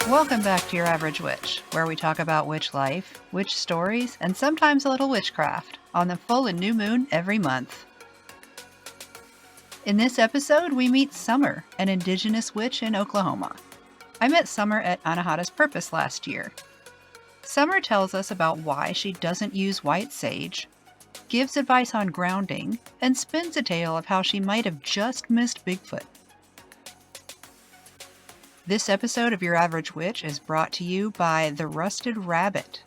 Welcome back to Your Average Witch, where we talk about witch life, witch stories, and sometimes a little witchcraft on the full and new moon every month. In this episode, we meet Summer, an indigenous witch in Oklahoma. I met Summer at Anahata's Purpose last year. Summer tells us about why she doesn't use white sage, gives advice on grounding, and spins a tale of how she might have just missed Bigfoot. This episode of Your Average Witch is brought to you by The Rusted Rabbit.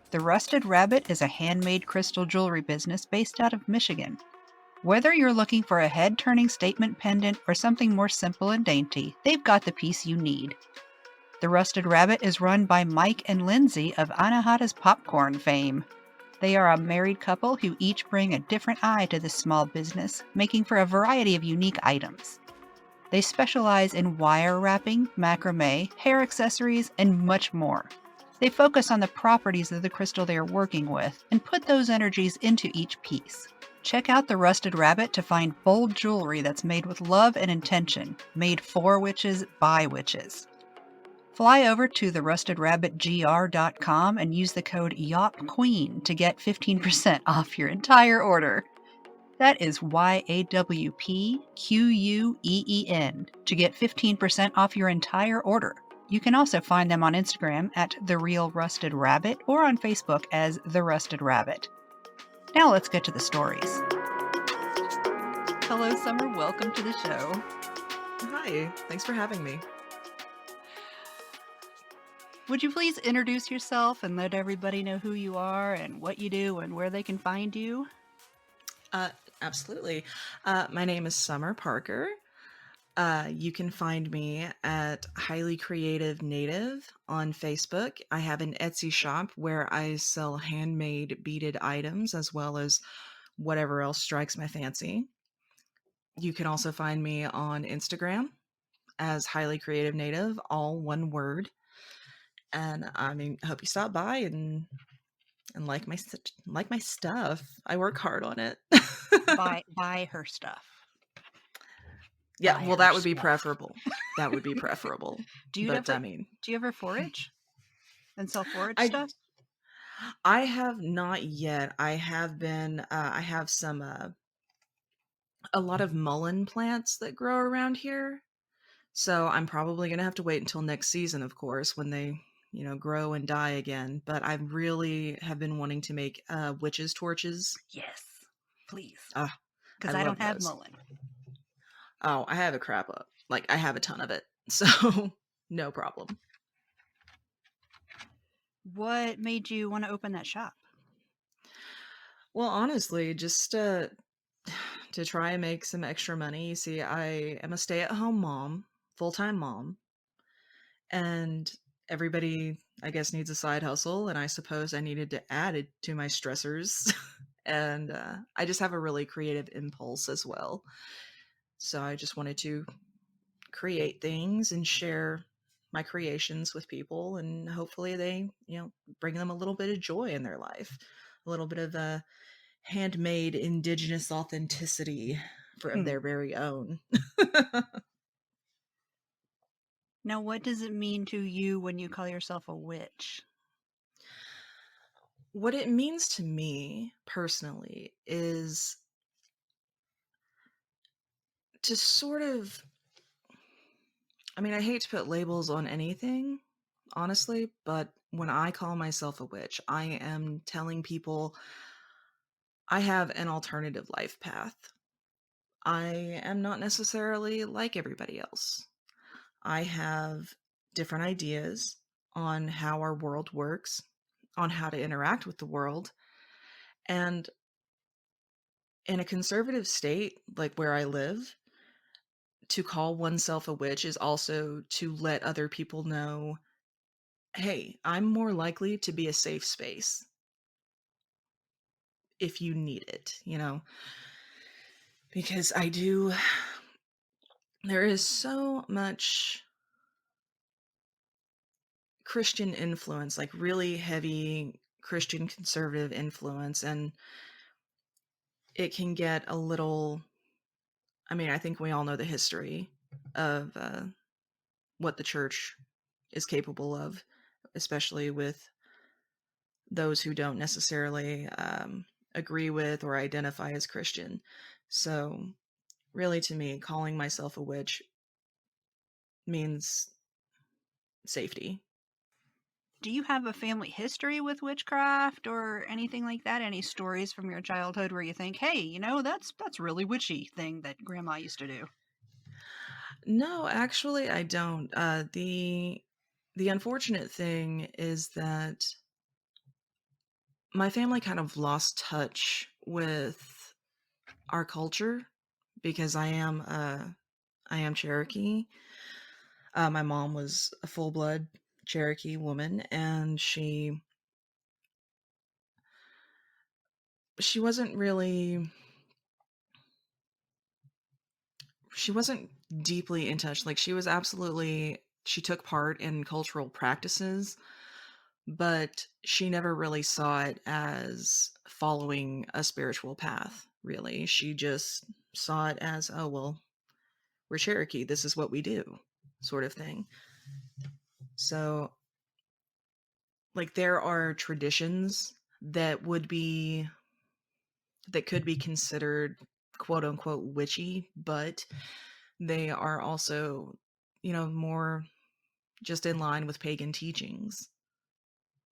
The Rusted Rabbit is a handmade crystal jewelry business based out of Michigan. Whether you're looking for a head-turning statement pendant or something more simple and dainty, they've got the piece you need. The Rusted Rabbit is run by Mike and Lindsay of Anahata's popcorn fame. They are a married couple who each bring a different eye to this small business, making for a variety of unique items. They specialize in wire wrapping, macrame, hair accessories, and much more. They focus on the properties of the crystal they are working with and put those energies into each piece. Check out The Rusted Rabbit to find bold jewelry that's made with love and intention, made for witches by witches. Fly over to therustedrabbitgr.com and use the code YAWPQUEEN to get 15% off your entire order. That is YAWPQUEEN to get 15% off your entire order. You can also find them on Instagram at The Real Rusted Rabbit or on Facebook as The Rusted Rabbit. Now let's get to the stories. Hello, Summer. Welcome to the show. Hi. Thanks for having me. Would you please introduce yourself and let everybody know who you are and what you do and where they can find you? Absolutely. My name is Summer Parker. You can find me at Highly Creative Native on Facebook. I have an Etsy shop where I sell handmade beaded items as well as whatever else strikes my fancy. You can also find me on Instagram as Highly Creative Native, all one word. And I hope you stop by and like my stuff. I work hard on it. Buy her stuff. Yeah, Buy well, her that would be stuff. preferable. That would be preferable. Do you ever forage and sell forage stuff? I have not yet. I have been. I have some. A lot of mullein plants that grow around here, so I'm probably gonna have to wait until next season, of course, when they, grow and die again. But I really have been wanting to make witches' torches. Yes, please. Ah, Because I don't have mullein. Oh, I have a crap up. I have a ton of it, so no problem. What made you want to open that shop? Well, honestly, just to try and make some extra money. You see, I am a stay-at-home mom, full-time mom, and everybody, I guess, needs a side hustle, and I suppose I needed to add it to my stressors. And I just have a really creative impulse as well. So I just wanted to create things and share my creations with people, and hopefully they, bring them a little bit of joy in their life, a little bit of handmade indigenous authenticity of their very own. Now, what does it mean to you when you call yourself a witch? What it means to me personally is to sort of, I hate to put labels on anything, honestly, but when I call myself a witch, I am telling people I have an alternative life path. I am not necessarily like everybody else. I have different ideas on how our world works, on how to interact with the world. And in a conservative state, like where I live, to call oneself a witch is also to let other people know, hey, I'm more likely to be a safe space if you need it, because there is so much Christian influence, like really heavy Christian conservative influence, and it can get a little I mean, I think we all know the history of what the church is capable of, especially with those who don't necessarily agree with or identify as Christian. So, really, to me, calling myself a witch means safety. Do you have a family history with witchcraft or anything like that? Any stories from your childhood where you think, "Hey, that's really witchy thing that grandma used to do?" No, actually, I don't. The unfortunate thing is that my family kind of lost touch with our culture because I am Cherokee. My mom was a full blood Cherokee woman, and she wasn't really she wasn't deeply in touch. Like she took part in cultural practices, but she never really saw it as following a spiritual path, really. She just saw it as, oh, well, we're Cherokee. This is what we do, sort of thing. So, like, there are traditions that would be, that could be considered quote unquote witchy, but they are also, more just in line with pagan teachings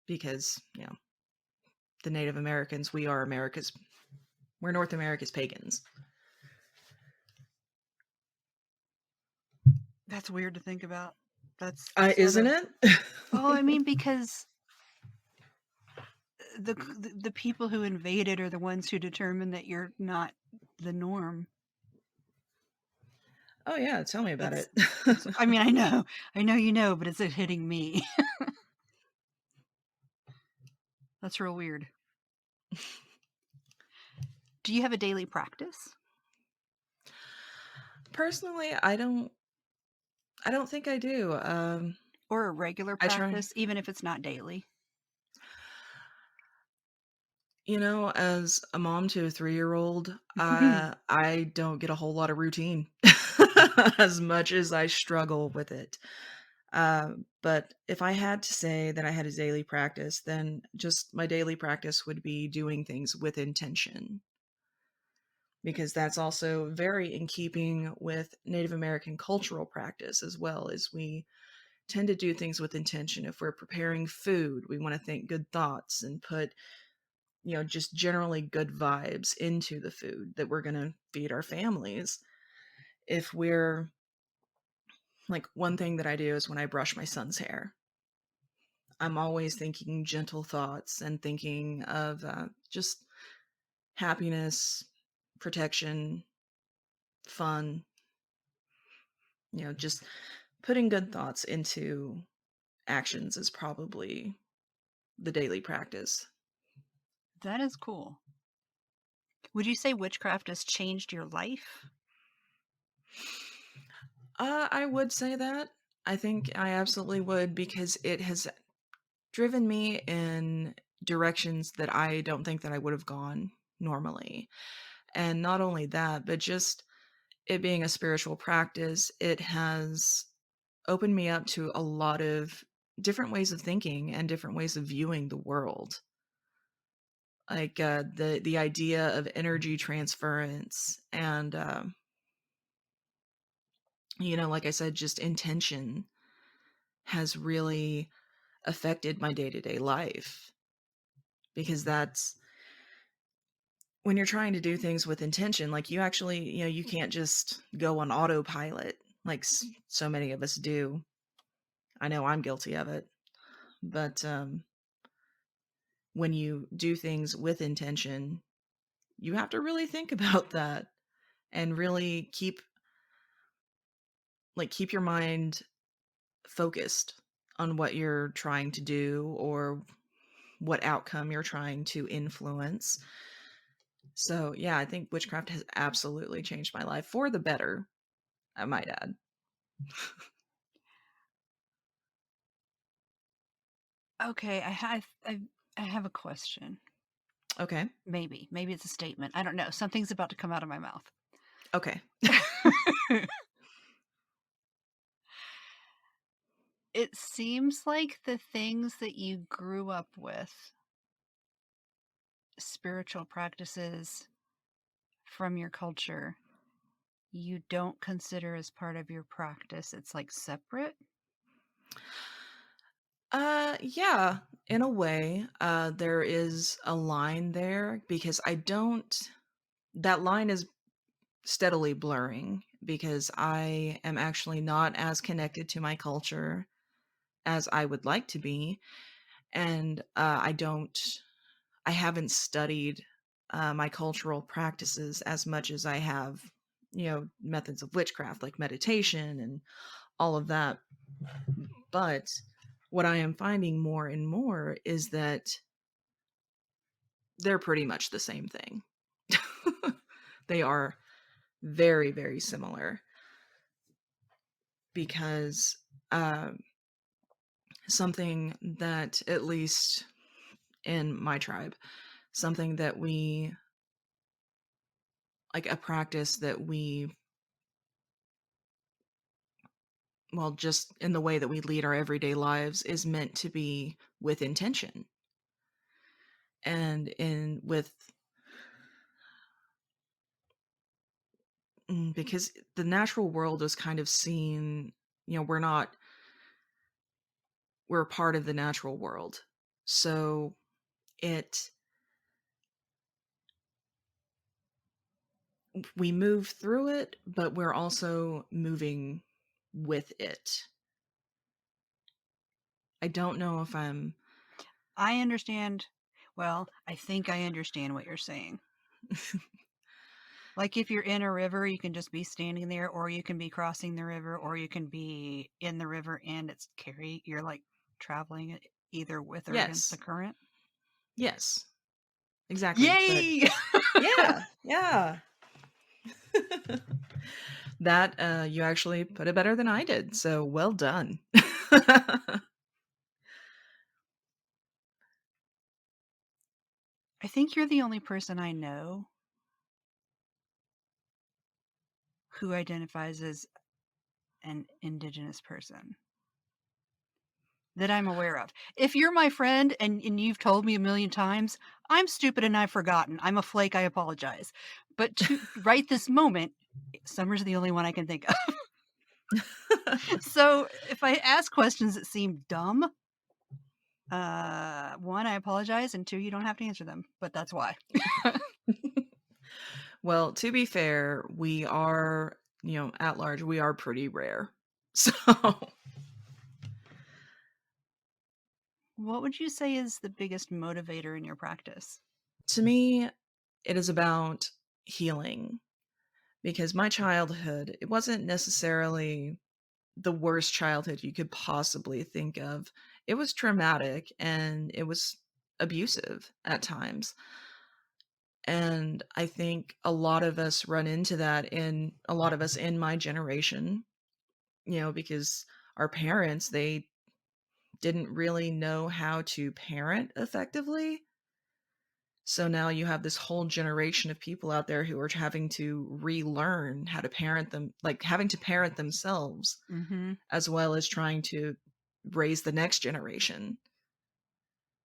because, the Native Americans, we're North America's pagans. That's weird to think about. That's sort Isn't of it? well, I mean, because the people who invaded are the ones who determine that you're not the norm. Oh yeah, tell me about That's it. that's I mean, I know you know, but it's hitting me. That's real weird. Do you have a daily practice Personally, I don't think I do. or a regular I try, practice, even if it's not daily? as a mom to a 3-year-old, I don't get a whole lot of routine as much as I struggle with it. But if I had to say that I had a daily practice, then just my daily practice would be doing things with intention, because that's also very in keeping with Native American cultural practice as well. As we tend to do things with intention. If we're preparing food, we want to think good thoughts and put, just generally good vibes into the food that we're going to feed our families. If we're like, one thing that I do is when I brush my son's hair, I'm always thinking gentle thoughts and thinking of just happiness, protection, fun, just putting good thoughts into actions is probably the daily practice. That is cool. Would you say witchcraft has changed your life? I would say that. I think I absolutely would, because it has driven me in directions that I don't think that I would have gone normally. And not only that, but just it being a spiritual practice, it has opened me up to a lot of different ways of thinking and different ways of viewing the world. Like the idea of energy transference and like I said, just intention has really affected my day-to-day life, because that's when you're trying to do things with intention, like, you actually, you can't just go on autopilot like so many of us do. I know I'm guilty of it, but when you do things with intention, you have to really think about that and really keep your mind focused on what you're trying to do or what outcome you're trying to influence. So, yeah, I think witchcraft has absolutely changed my life for the better, I might add. Okay, I have a question. Okay. Maybe it's a statement. I don't know. Something's about to come out of my mouth. Okay. It seems like the things that you grew up with, spiritual practices from your culture, you don't consider as part of your practice. It's like separate. Yeah, in a way, there is a line there because I don't that line is steadily blurring because I am actually not as connected to my culture as I would like to be, and I haven't studied my cultural practices as much as I have, methods of witchcraft like meditation and all of that. But what I am finding more and more is that they're pretty much the same thing. They are very, very similar because something that, at least in my tribe, something that we like, a practice that we, well, just in the way that we lead our everyday lives, is meant to be with intention. And in with because the natural world is kind of seen, we're a part of the natural world. So it we move through it, but we're also moving with it. I don't know if I'm I understand. Well, I think I understand what you're saying. Like if you're in a river, you can just be standing there, or you can be crossing the river, or you can be in the river and you're like traveling it either with or against the yes. current. Yes. Exactly. But Yay! yeah, yeah. That you actually put it better than I did. So well done. I think you're the only person I know who identifies as an indigenous person that I'm aware of. If you're my friend and you've told me a million times, I'm stupid and I've forgotten. I'm a flake. I apologize. But to right this moment, Summer's the only one I can think of. So if I ask questions that seem dumb, one, I apologize, and two, you don't have to answer them. But that's why. Well, to be fair, we are, at large, we are pretty rare. So What would you say is the biggest motivator in your practice? to me, it is about healing because my childhood, it wasn't necessarily the worst childhood you could possibly think of. It was traumatic and it was abusive at times. And I think a lot of us run into that, in a lot of us in my generation, because our parents, they didn't really know how to parent effectively. So now you have this whole generation of people out there who are having to relearn how to parent them, like having to parent themselves, Mm-hmm. as well as trying to raise the next generation.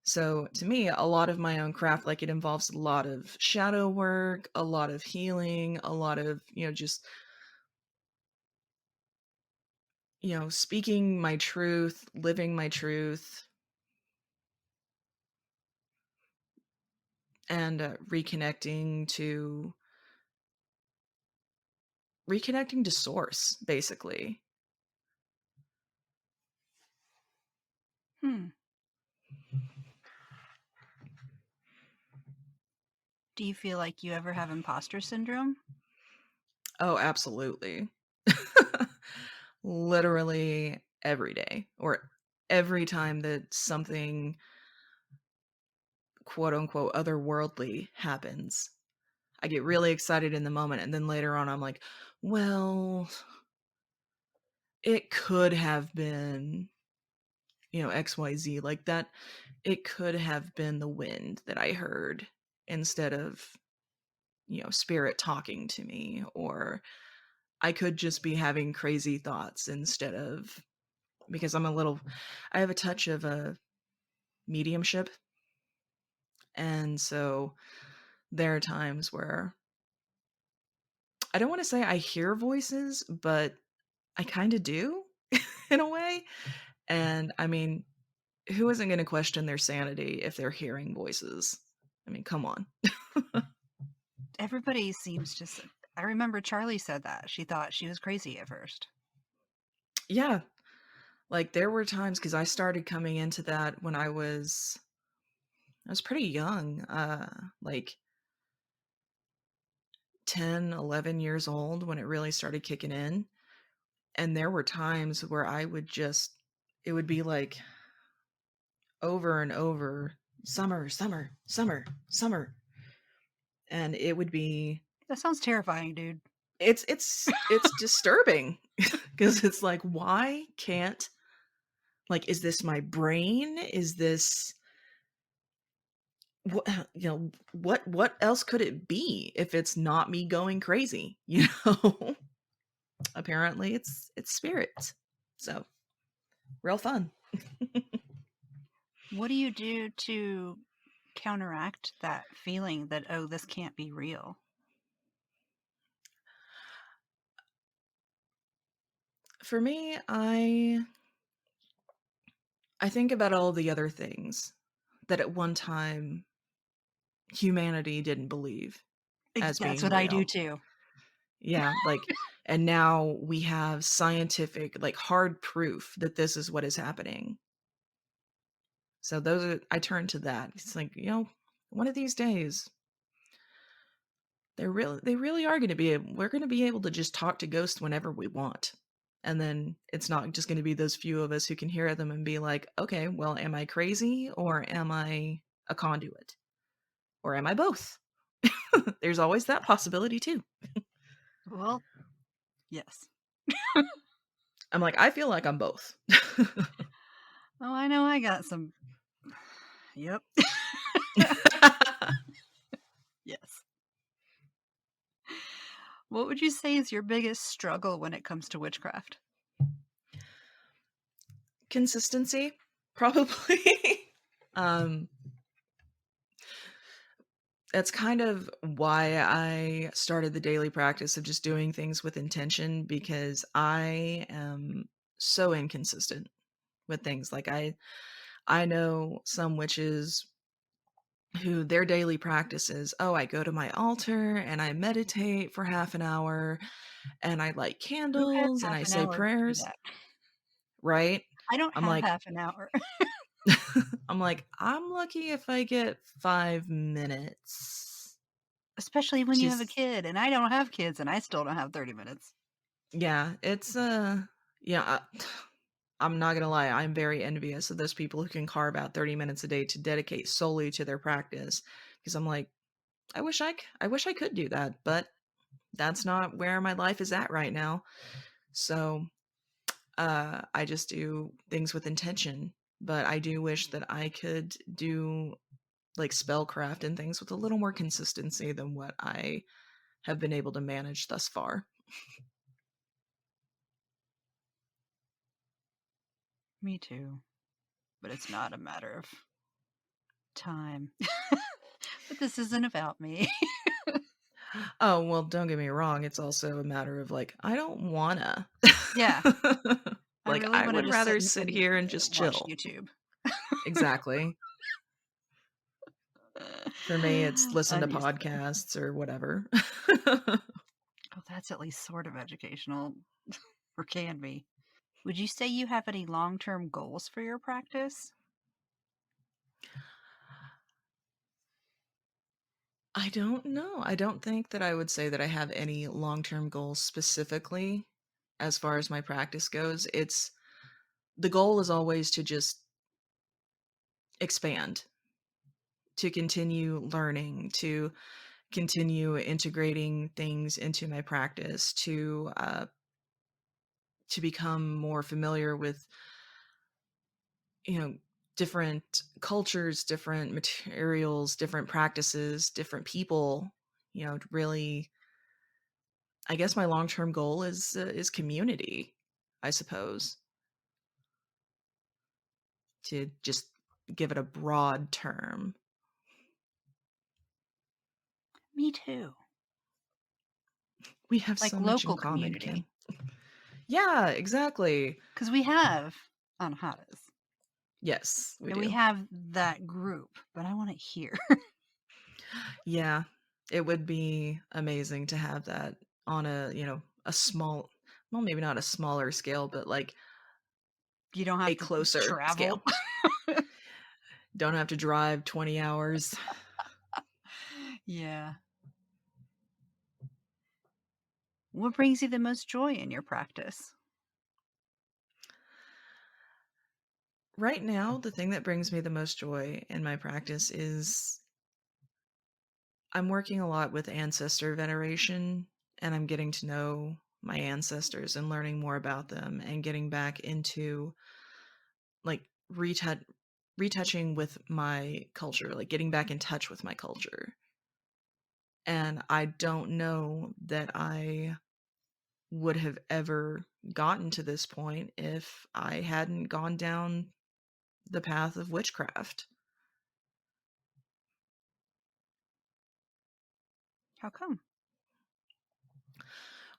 So to me, a lot of my own craft, like, it involves a lot of shadow work, a lot of healing, a lot of, just, speaking my truth, living my truth, and reconnecting to source, basically. Hmm. Do you feel like you ever have imposter syndrome? Oh, absolutely. Literally every day, or every time that something quote unquote otherworldly happens. I get really excited in the moment, and then later on I'm like, well, it could have been, XYZ, like that. It could have been the wind that I heard instead of, spirit talking to me, or I could just be having crazy thoughts instead of, because I have a touch of a mediumship. And so there are times where I don't want to say I hear voices, but I kind of do in a way. And I mean, who isn't going to question their sanity if they're hearing voices? I mean, come on. Everybody seems just. I remember Charlie said that. She thought she was crazy at first. Yeah. Like there were times, because I started coming into that when I was pretty young, like 10, 11 years old when it really started kicking in. And there were times where it would be like over and over, summer, summer, summer, summer. And it would be, That sounds terrifying, dude. it's disturbing because it's like, why can't, like, is this my brain? Is this, what, what else could it be if it's not me going crazy? Apparently it's spirits. So real fun. What do you do to counteract that feeling that, oh, this can't be real? For me, I think about all the other things that at one time humanity didn't believe as That's being what I do real. too. Yeah, like, and now we have scientific, like, hard proof that this is what is happening. So I turn to that. It's like, one of these days they really are going to be able, we're going to be able to just talk to ghosts whenever we want. And then it's not just going to be those few of us who can hear them and be like, okay, well, am I crazy or am I a conduit? Or am I both? There's always that possibility too. Well, yes. I'm like, I feel like I'm both. Oh, I know I got some. Yep. Yes. What would you say is your biggest struggle when it comes to witchcraft? Consistency, probably. um that's kind of why I started the daily practice of just doing things with intention, because I am so inconsistent with things. Like I know some witches who their daily practice is, oh, I go to my altar and I meditate for half an hour and I light Who has candles and half I an say hour to do prayers, that? right? I don't I'm have like half an hour. I'm like, I'm lucky if I get 5 minutes. Especially when you have a She's kid, and I don't have kids, and I still don't have 30 minutes. Yeah, it's yeah, I'm not gonna lie, I'm very envious of those people who can carve out 30 minutes a day to dedicate solely to their practice. Because I'm like, I wish I could do that, but that's not where my life is at right now. So I just do things with intention. But I do wish that I could do like spellcraft and things with a little more consistency than what I have been able to manage thus far. Me too. But it's not a matter of time. But this isn't about me. Oh, well, don't get me wrong, it's also a matter of, like, I don't wanna. Yeah, I Like, really I wanna would just sit rather and sit here and just watch chill. YouTube. Exactly. For me, it's listen to I'm used to it. podcasts or whatever. Oh, that's at least sort of educational, or can be. Would you say you have any long-term goals for your practice? I don't know. I don't think that I would say that I have any long-term goals specifically as far as my practice goes. It's the goal is always to just expand, to continue learning, to continue integrating things into my practice, to become more familiar with, you know, different cultures, different materials, different practices, different people. really, I guess my long-term goal is community, I suppose, to just give it a broad term. Me too. We have Like so much in local common, community. Kim. Yeah, exactly. Because we have Anahatas. Yes, we And we do. have that group, but I want it here. Yeah, it would be amazing to have that on a small, well, maybe not a smaller scale, but like You don't a have to closer travel. scale. Don't have to drive 20 hours. Yeah. What brings you the most joy in your practice? Right now, the thing that brings me the most joy in my practice is I'm working a lot with ancestor veneration, and I'm getting to know my ancestors and learning more about them and getting back into like retouching with my culture, like getting back in touch with my culture. And I don't know that I would have ever gotten to this point if I hadn't gone down the path of witchcraft. How come?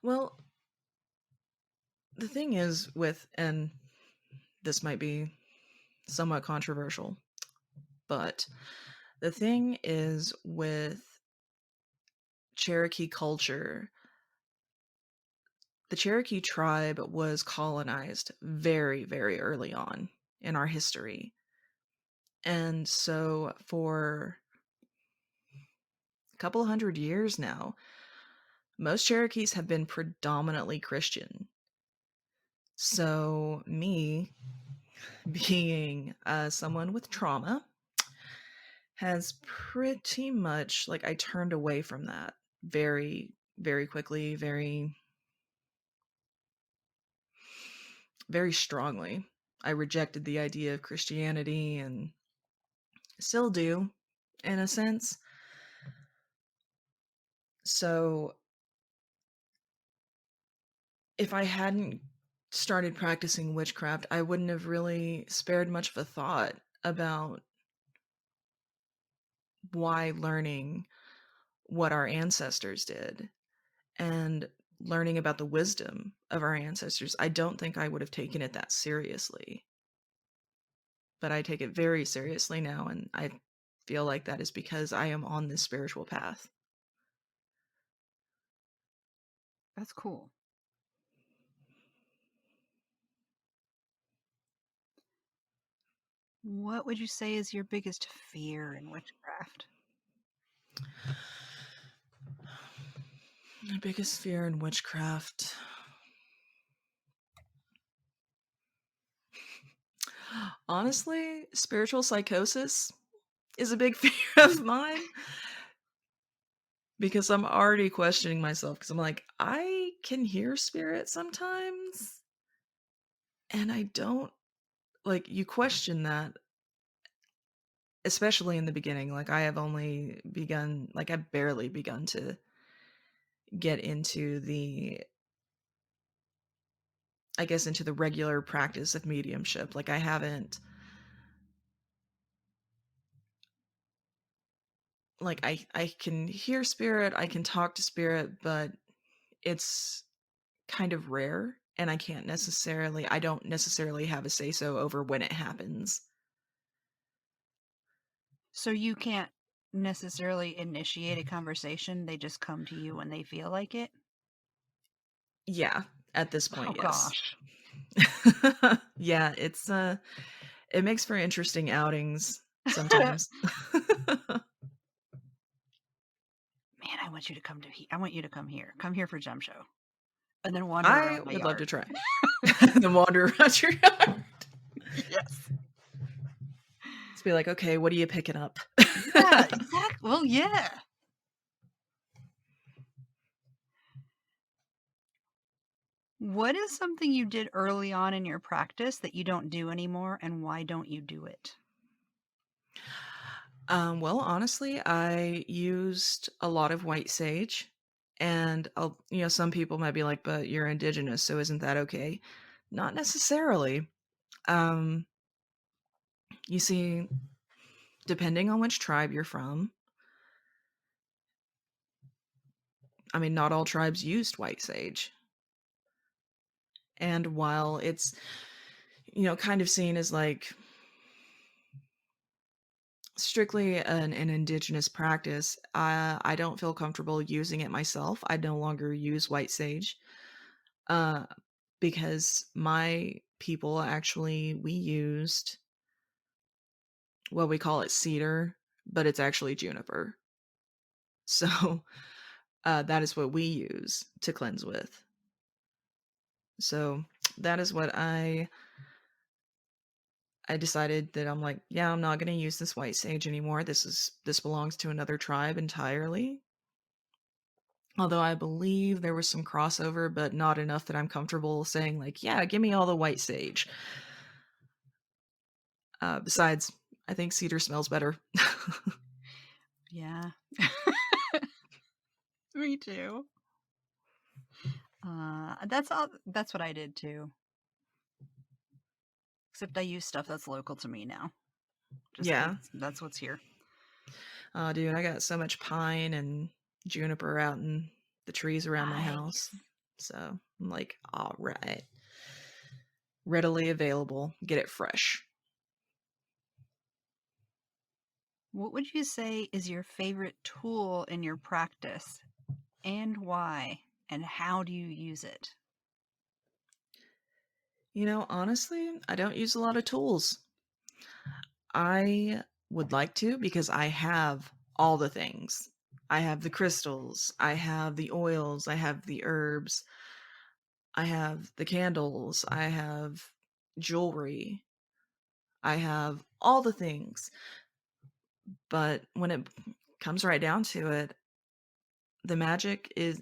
Well, the thing is with, and this might be somewhat controversial, but the thing is with Cherokee culture, the Cherokee tribe was colonized very, very early on in our history. And so for a couple hundred years now, most Cherokees have been predominantly Christian. So, me being someone with trauma has pretty much like I turned away from that very, very quickly, very, very strongly. I rejected the idea of Christianity and still do, in a sense. So, if I hadn't started practicing witchcraft, I wouldn't have really spared much of a thought about why learning what our ancestors did and learning about the wisdom of our ancestors. I don't think I would have taken it that seriously, but I take it very seriously now, and I feel like that is because I am on this spiritual path. That's cool. What would you say is your biggest fear in witchcraft? My biggest fear in witchcraft. Honestly, spiritual psychosis is a big fear of mine because I'm already questioning myself because I'm like, I can hear spirit sometimes and I don't, like, you question that, especially in the beginning. Like, I have only begun, like, I've barely begun to get into the, I guess, into the regular practice of mediumship. Like, I haven't, like, I can hear spirit, I can talk to spirit, but it's kind of rare, and I don't necessarily have a say so over when it happens. So you can't necessarily initiate a conversation, they just come to you when they feel like it? Yeah, at this Oh point, yes. gosh. Yeah, it makes for interesting outings sometimes. Man, I want you to come to I want you to come here. Come here for Gem Show. And then wander I around my would love to yard. try. Then wander around your yard. Yes. Just be like, "Okay, what are you picking up?" Yeah, exactly. Well, yeah. What is something you did early on in your practice that you don't do anymore, and why don't you do it? Well, honestly, I used a lot of white sage, and some people might be like, "But you're indigenous, so isn't that okay?" Not necessarily. Um, you see, depending on which tribe you're from, I mean, not all tribes used white sage. And while it's, kind of seen as like strictly an indigenous practice, I don't feel comfortable using it myself. I no longer use white sage. Uh, because my people actually we used well, we call it cedar, but it's actually juniper. So, that is what we use to cleanse with. So, that is what I decided that I'm like, "Yeah, I'm not gonna use this white sage anymore. This belongs to another tribe entirely." Although I believe there was some crossover, but not enough that I'm comfortable saying like, "Yeah, give me all the white sage." Besides, I think cedar smells better. Yeah. Me too. That's what I did too. Except I use stuff that's local to me now, just Yeah. 'cause that's what's here. Oh, dude, I got so much pine and juniper out in the trees around my house. Nice. So I'm like, all right. Readily available. Get it fresh. What would you say is your favorite tool in your practice, and why? And how do you use it? Honestly, I don't use a lot of tools. I would like to because I have all the things. I have the crystals, I have the oils, I have the herbs, I have the candles, I have jewelry, I have all the things. But when it comes right down to it, the magic is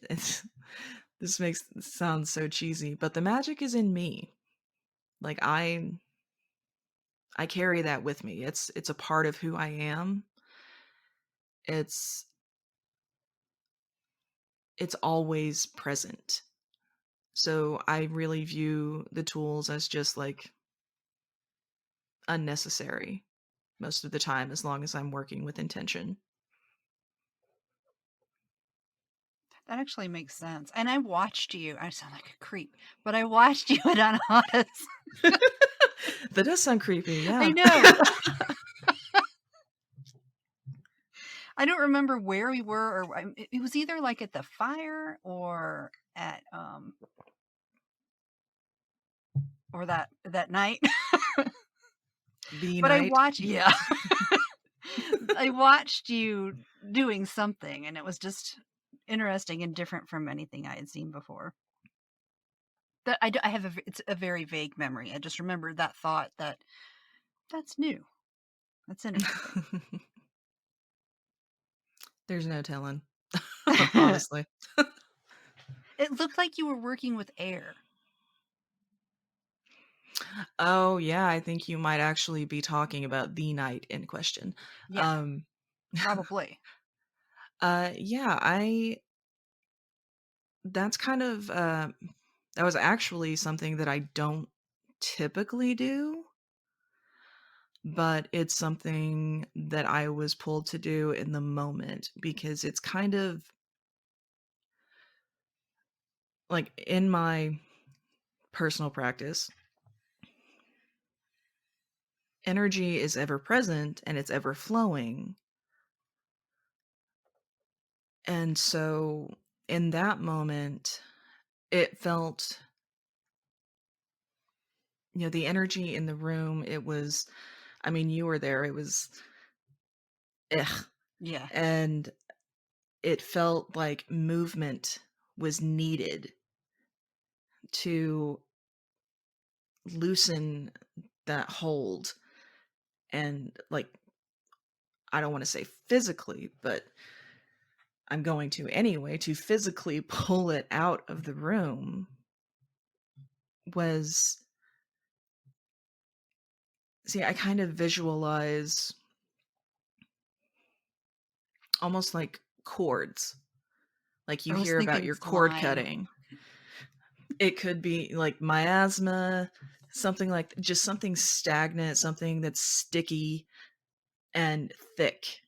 this makes it sound so cheesy, but the magic is in me. Like I carry that with me. It's a part of who I am. It's it's always present. So I really view the tools as just like unnecessary most of the time as long as I'm working with intention. That actually makes sense. And I watched you. I sound like a creep, but I watched you at Anahata's. That does sound creepy, I yeah. know. I don't remember where we were, or it was either like at the fire or that night. The But I night. watched, yeah. I watched you doing something, and it was just interesting and different from anything I had seen before. That I have it's a very vague memory. I just remember that thought that's new. That's interesting. There's no telling. It Honestly. looked like you were working with air. Oh, yeah, I think you might actually be talking about the night in question. Yeah, Um, probably. yeah, I that's kind of, that was actually something that I don't typically do, but it's something that I was pulled to do in the moment because it's kind of like in my personal practice, energy is ever present and it's ever flowing. And so in that moment, it felt, the energy in the room, it was, I mean, you were there, it was, ugh. Yeah. And it felt like movement was needed to loosen that hold and like I don't want to say physically, but I'm going to anyway to physically pull it out of the room was see, I kind of visualize almost like cords. Like you I was hear about thinking your cord slime. cutting. It could be like miasma, something like just something stagnant, something that's sticky and thick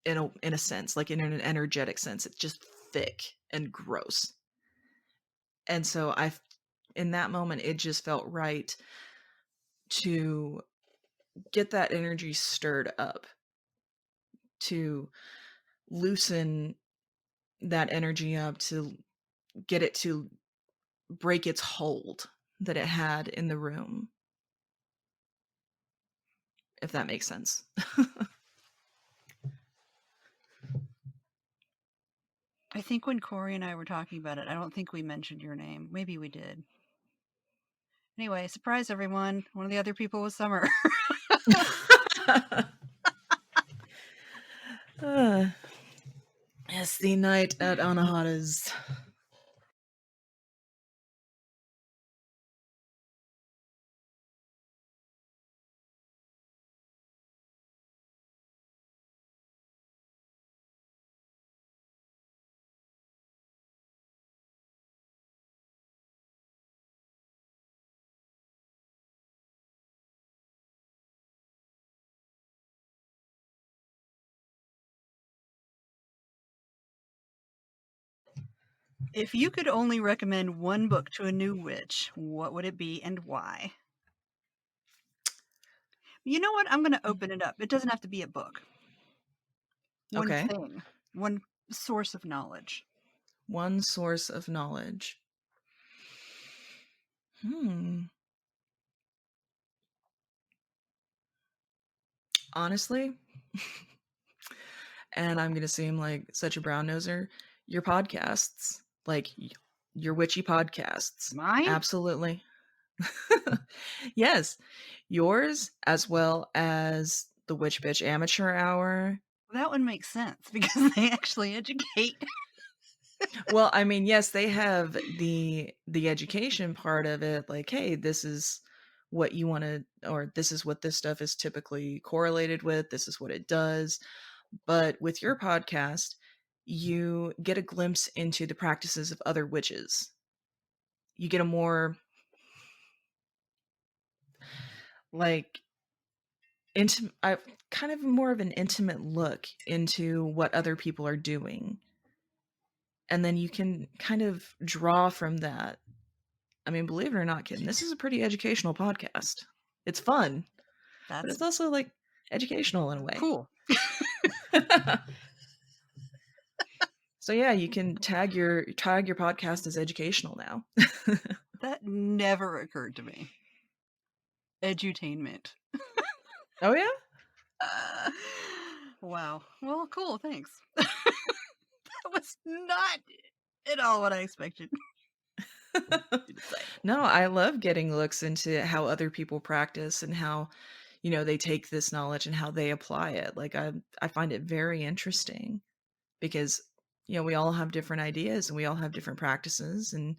in a sense, like in an energetic sense. It's just thick and gross. And so in that moment it just felt right to get that energy stirred up, to loosen that energy up, to get it to break its hold that it had in the room, if that makes sense. I think when Corey and I were talking about it, I don't think we mentioned your name. Maybe we did. Anyway, surprise everyone. One of the other people was Summer. Yes, the night at Anahata's. If you could only recommend one book to a new witch, what would it be and why? You know what? I'm going to open it up. It doesn't have to be a book. One Okay. thing, one source of knowledge. One source of knowledge. Honestly, and I'm going to seem like such a brown noser, your podcasts, like your witchy podcasts. Mine? Absolutely. Yes, yours as well as the Witch Bitch Amateur Hour. That one makes sense because they actually educate. Well, I mean, yes, they have the education part of it, like, hey, this is what you want to, or this is what this stuff is typically correlated with, this is what it does. But with your podcast, you get a glimpse into the practices of other witches. You get a more like intimate, kind of more of an intimate look into what other people are doing. And then you can kind of draw from that. I mean, believe it or not, Kim, this is a pretty educational podcast. It's fun, but That's it's also like educational in a way. cool. So yeah, you can tag your podcast as educational now. That never occurred to me. Edutainment. Oh yeah? Uh, wow. Well, cool. Thanks. That was not at all what I expected you to say. No, I love getting looks into how other people practice and how, they take this knowledge and how they apply it. Like I find it very interesting because we all have different ideas and we all have different practices, and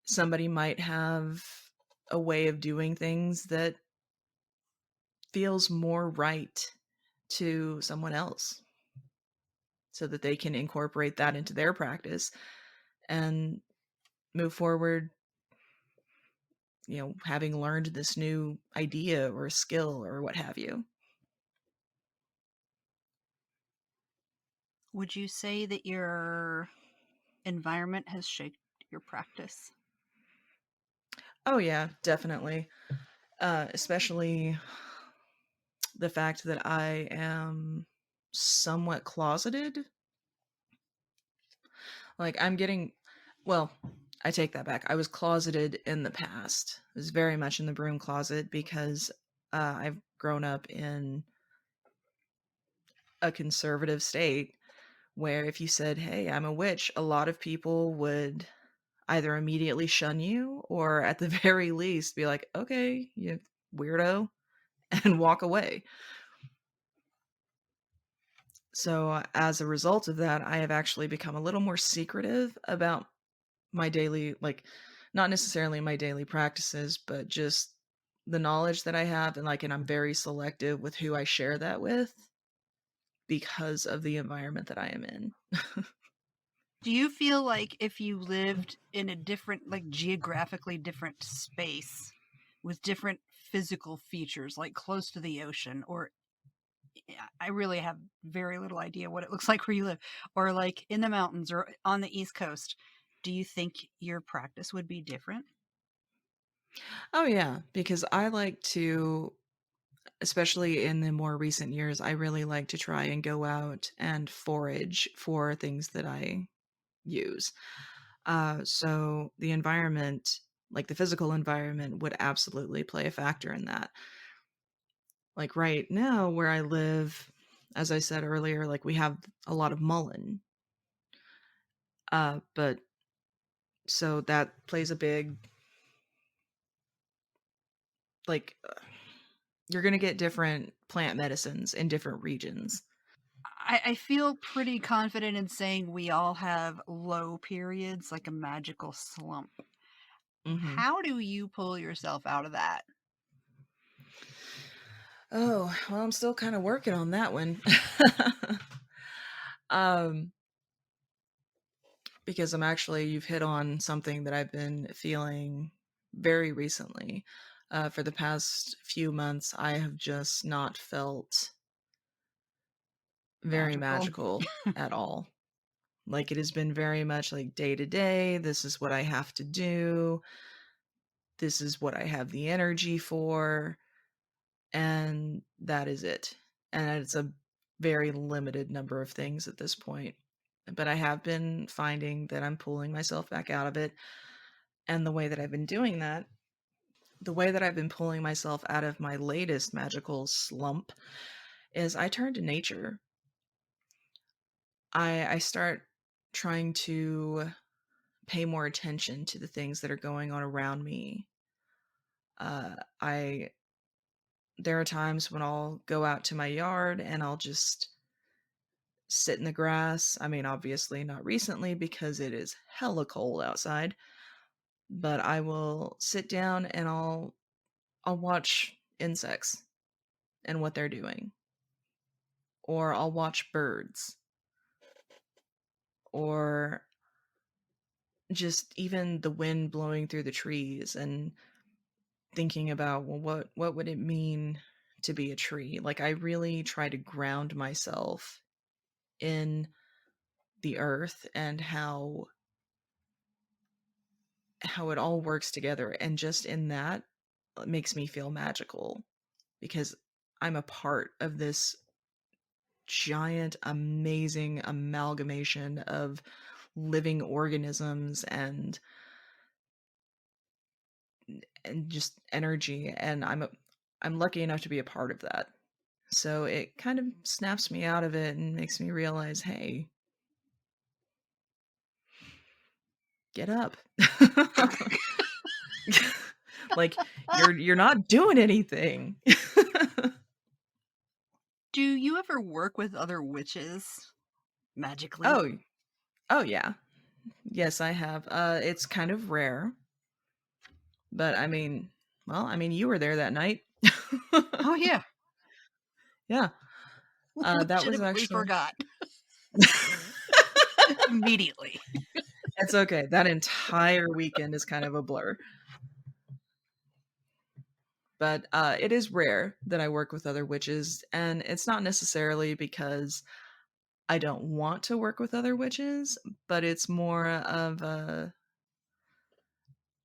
somebody might have a way of doing things that feels more right to someone else, so that they can incorporate that into their practice and move forward, having learned this new idea or skill or what have you. Would you say that your environment has shaped your practice? Oh yeah, definitely. Especially the fact that I am somewhat closeted. Like well, I take that back. I was closeted in the past. I was very much in the broom closet because I've grown up in a conservative state where if you said, "Hey, I'm a witch," a lot of people would either immediately shun you or at the very least be like, "Okay, you weirdo," and walk away. So, as a result of that, I have actually become a little more secretive about my daily, like, not necessarily my daily practices, but just the knowledge that I have. And I'm very selective with who I share that with because of the environment that I am in. Do you feel like if you lived in a different, like geographically different space with different physical features, like close to the ocean, or I really have very little idea what it looks like where you live, or like in the mountains or on the East Coast, do you think your practice would be different? Oh, yeah, because I like to, especially in the more recent years, I really like to try and go out and forage for things that I use. So the environment, like the physical environment, would absolutely play a factor in that. Like right now, where I live, as I said earlier, like we have a lot of mullein. But so that plays a big, like, you're going to get different plant medicines in different regions. I feel pretty confident in saying we all have low periods, like a magical slump. Hmm. How do you pull yourself out of that? Oh, well, I'm still kind of working on that one. um, because you've hit on something that I've been feeling very recently. For the past few months, I have just not felt very Magical. magical at all. Like it has been very much like day to day. This is what I have to do. This is what I have the energy for. And that is it. And it's a very limited number of things at this point. But I have been finding that I'm pulling myself back out of it. And the way that I've been doing that, the way that I've been pulling myself out of my latest magical slump is I turn to nature. I start trying to pay more attention to the things that are going on around me. I There are times when I'll go out to my yard and I'll just sit in the grass. I mean, obviously not recently because it is hella cold outside, but I will sit down and I'll watch insects and what they're doing, or I'll watch birds, or just even the wind blowing through the trees and thinking about, well, what would it mean to be a tree? Like I really try to ground myself in the earth and how it all works together, and just in that makes me feel magical because I'm a part of this giant amazing amalgamation of living organisms and just energy, and I'm lucky enough to be a part of that. So it kind of snaps me out of it and makes me realize, hey, get up. Like you're not doing anything. Do you ever work with other witches magically? Oh, oh yeah. Yes, I have. It's kind of rare, but I mean, well, I mean, you were there that night. Oh, yeah. Yeah. That was Legitimately actually forgot immediately. it's okay. That entire weekend is kind of a blur. But it is rare that I work with other witches, and it's not necessarily because I don't want to work with other witches, but it's more of a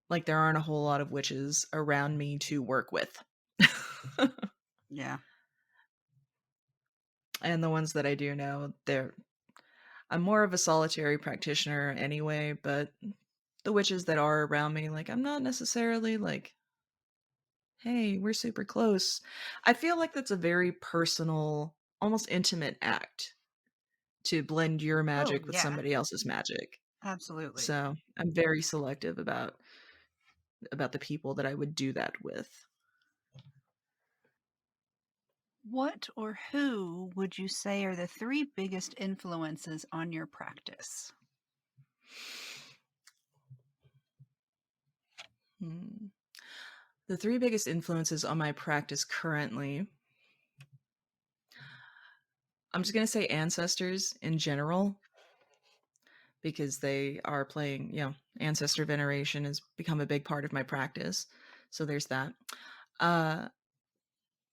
like there aren't a whole lot of witches around me to work with. Yeah. And the ones that I do know, I'm more of a solitary practitioner anyway, but the witches that are around me, like I'm not necessarily like, hey, we're super close. I feel like that's a very personal, almost intimate act to blend your Oh, magic with yeah. somebody else's magic. Absolutely. So I'm very selective about the people that I would do that with. What or who would you say are the three biggest influences on your practice? Hmm. The three biggest influences on my practice currently, I'm just gonna say ancestors in general because they are playing, ancestor veneration has become a big part of my practice. So there's that. Uh,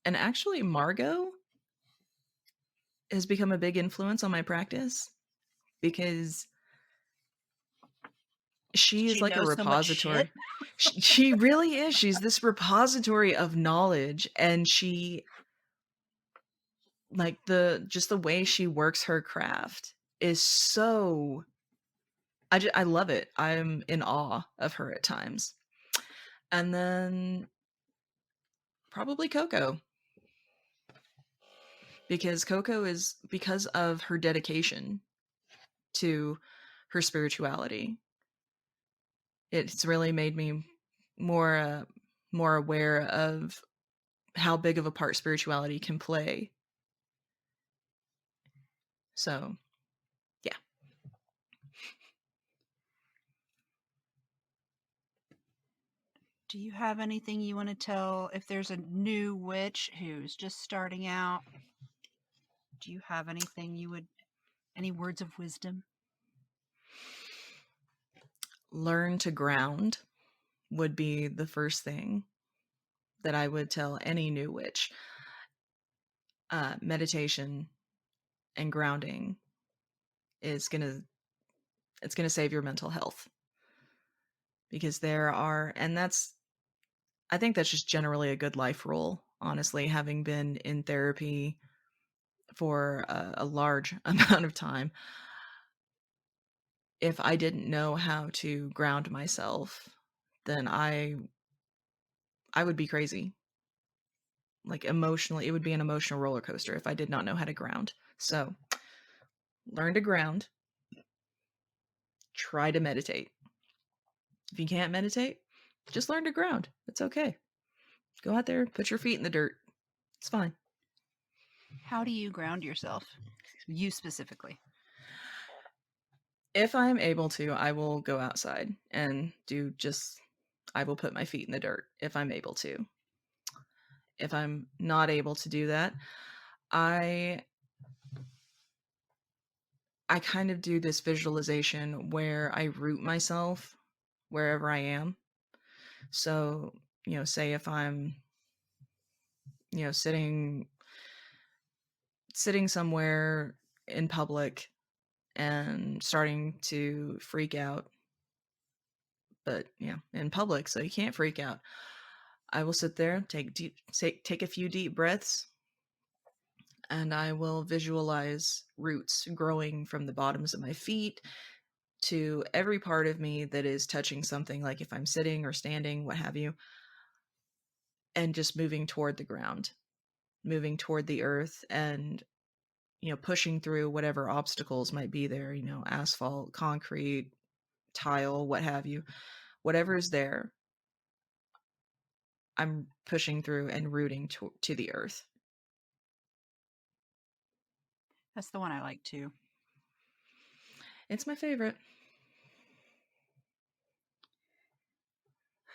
and actually, Margot has become a big influence on my practice because she is She like a knows so much shit. repository. She really is. She's this repository of knowledge, and she like the way she works her craft is so I love it. I'm in awe of her at times. And then probably Coco because Coco is because of her dedication to her spirituality. It's really made me more more aware of how big of a part spirituality can play. So, yeah. Do you have anything you want to tell if there's a new witch who's just starting out? Do you have any words of wisdom? Learn to ground would be the first thing that I would tell any new witch. Meditation and grounding is it's gonna save your mental health because there are, and I think that's just generally a good life rule. Honestly, having been in therapy for a large amount of time, if I didn't know how to ground myself, then I would be crazy. Like emotionally, it would be an emotional roller coaster if I did not know how to ground. So, learn to ground, try to meditate. If you can't meditate, just learn to ground. It's okay. Go out there, put your feet in the dirt. It's fine. How do you ground yourself? You specifically. If I'm able to, I will go outside and I will put my feet in the dirt if I'm able to. If I'm not able to do that, I I kind of do this visualization where I root myself wherever I am. So, say if I'm, sitting somewhere in public and starting to freak out, but in public, so you can't freak out. I will sit there, take a few deep breaths, and I will visualize roots growing from the bottoms of my feet to every part of me that is touching something, like if I'm sitting or standing, what have you, and just moving toward the ground, moving toward the earth, and pushing through whatever obstacles might be there, asphalt, concrete, tile, what have you, whatever is there. I'm pushing through and rooting to the earth. That's the one I like too. It's my favorite.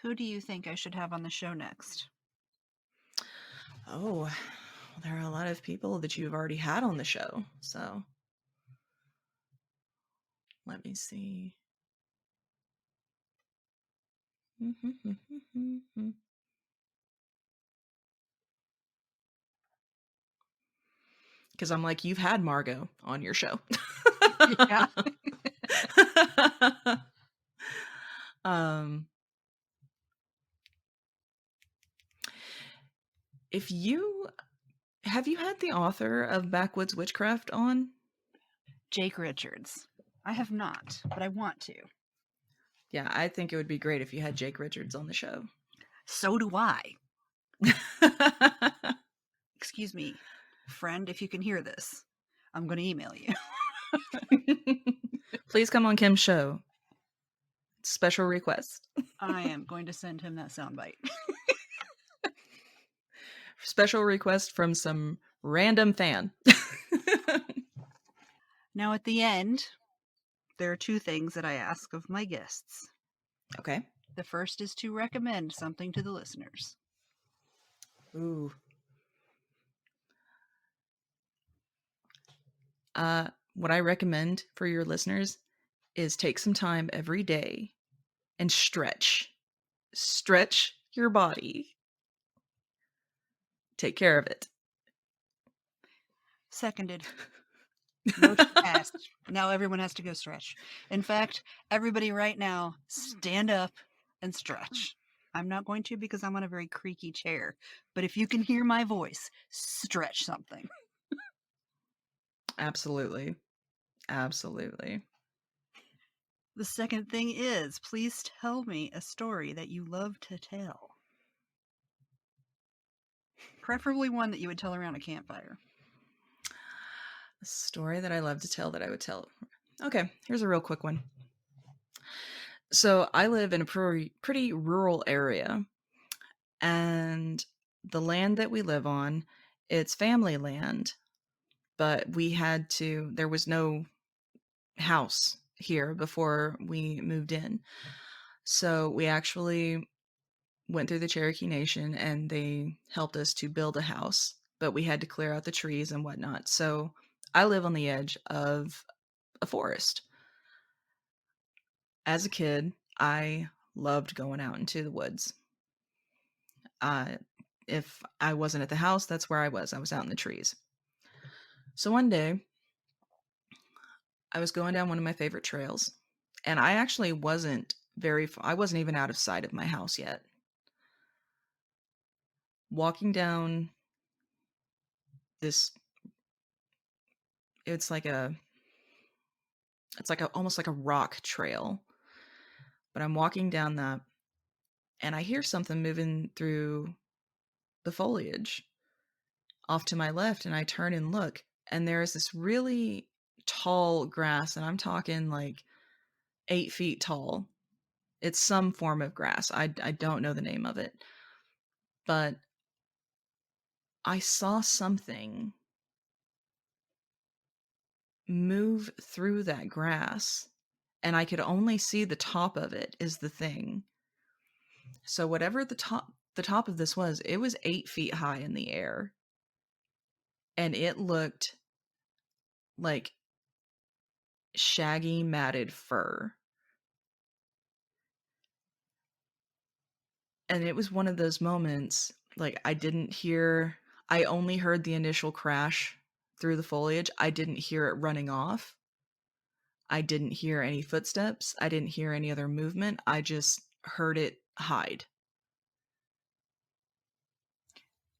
Who do you think I should have on the show next? Oh, there are a lot of people that you've already had on the show. So let me see. Because I'm like, you've had Margot on your show. Yeah. um, if you have you had the author of Backwoods Witchcraft on? Jake Richards. I have not, but I want to. Yeah, I think it would be great if you had Jake Richards on the show. So do I. Excuse me, friend, if you can hear this, I'm going to email you. Please come on Kim's show. Special request. I am going to send him that soundbite. Special request from some random fan. Now, at the end, there are two things that I ask of my guests. Okay. The first is to recommend something to the listeners. Ooh. What I recommend for your listeners is take some time every day and stretch. Stretch your body. Take care of it. Seconded. Motion passed. Now everyone has to go stretch. In fact, everybody right now, stand up and stretch. I'm not going to because I'm on a very creaky chair. But if you can hear my voice, stretch something. Absolutely. Absolutely. The second thing is, please tell me a story that you love to tell. Preferably one that you would tell around a campfire. A story that I love to tell that I would tell. Okay, here's a real quick one. So I live in a pretty rural area, and the land that we live on, it's family land, but there was no house here before we moved in. So we actually went through the Cherokee Nation and they helped us to build a house, but we had to clear out the trees and whatnot. So I live on the edge of a forest. As a kid, I loved going out into the woods. If I wasn't at the house, that's where I was. I was out in the trees. So one day, I was going down one of my favorite trails, and I actually I wasn't even out of sight of my house yet. Walking down this, it's like a, almost like a rock trail, but I'm walking down that, and I hear something moving through the foliage off to my left, and I turn and look, and there is this really tall grass, and I'm talking like 8 feet tall. It's some form of grass. I don't know the name of it, but I saw something move through that grass, and I could only see the top of it is the thing. So whatever the top of this was, it was 8 feet high in the air, and it looked like shaggy matted fur. And it was one of those moments, like, I only heard the initial crash through the foliage. I didn't hear it running off. I didn't hear any footsteps. I didn't hear any other movement. I just heard it hide.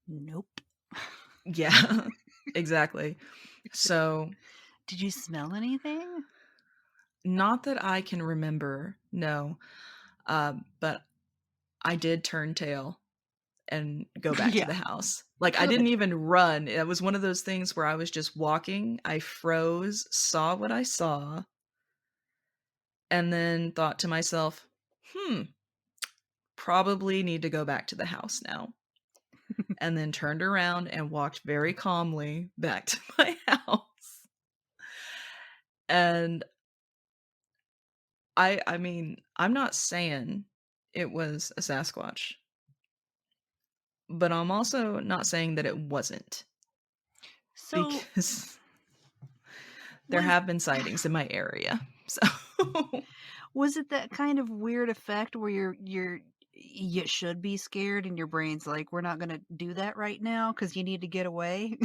Nope. Yeah, exactly. So, Did you smell anything? not that I can remember, no. But I did turn tail and go back to Yeah. the house. Like, I Good. didn't even run. It was one of those things where I was just walking. I froze, saw what I saw, and then thought to myself, probably need to go back to the house now. And then turned around and walked very calmly back to my house. And I mean, I'm not saying it was a Sasquatch, but I'm also not saying that it wasn't, So because there was have been sightings in my area. So was it that kind of weird effect where you should be scared and your brain's like, we're not gonna do that right now because you need to get away?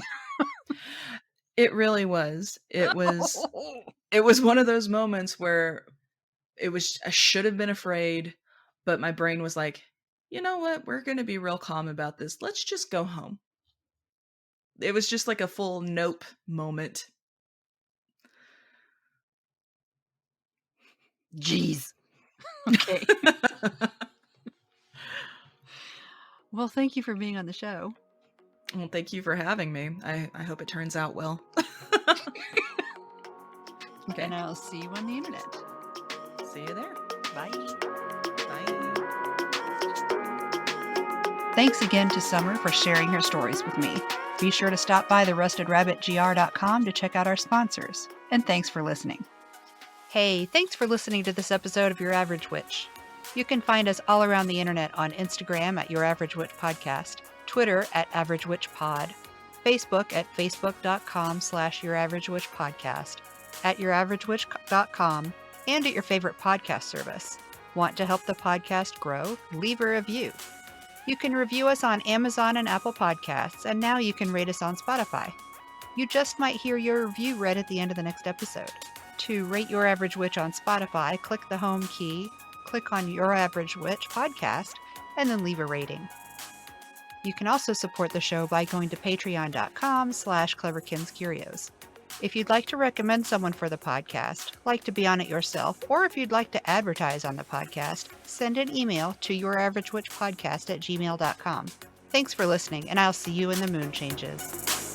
it really was. It was one of those moments where I should have been afraid, but my brain was like, "You know what? We're going to be real calm about this. Let's just go home." It was just like a full nope moment. Jeez. Okay. Well, thank you for being on the show. Well, thank you for having me. I hope it turns out well. Okay. And I'll see you on the internet. See you there. Bye. Bye. Thanks again to Summer for sharing her stories with me. Be sure to stop by therustedrabbitgr.com to check out our sponsors. And thanks for listening. Hey, thanks for listening to this episode of Your Average Witch. You can find us all around the internet on Instagram at Your Average Witch Podcast, Twitter at Average Witch Pod, Facebook at facebook.com/YourAverageWitchPodcast, at YourAverageWitch.com, and at your favorite podcast service. Want to help the podcast grow? Leave a review. You can review us on Amazon and Apple Podcasts, and now you can rate us on Spotify. You just might hear your review read at the end of the next episode. To rate Your Average Witch on Spotify, click the home key, click on Your Average Witch Podcast, and then leave a rating. You can also support the show by going to patreon.com/cleverkinscurios. If you'd like to recommend someone for the podcast, like to be on it yourself, or if you'd like to advertise on the podcast, send an email to youraverageWitchPodcast@gmail.com. Thanks for listening, and I'll see you in the moon changes.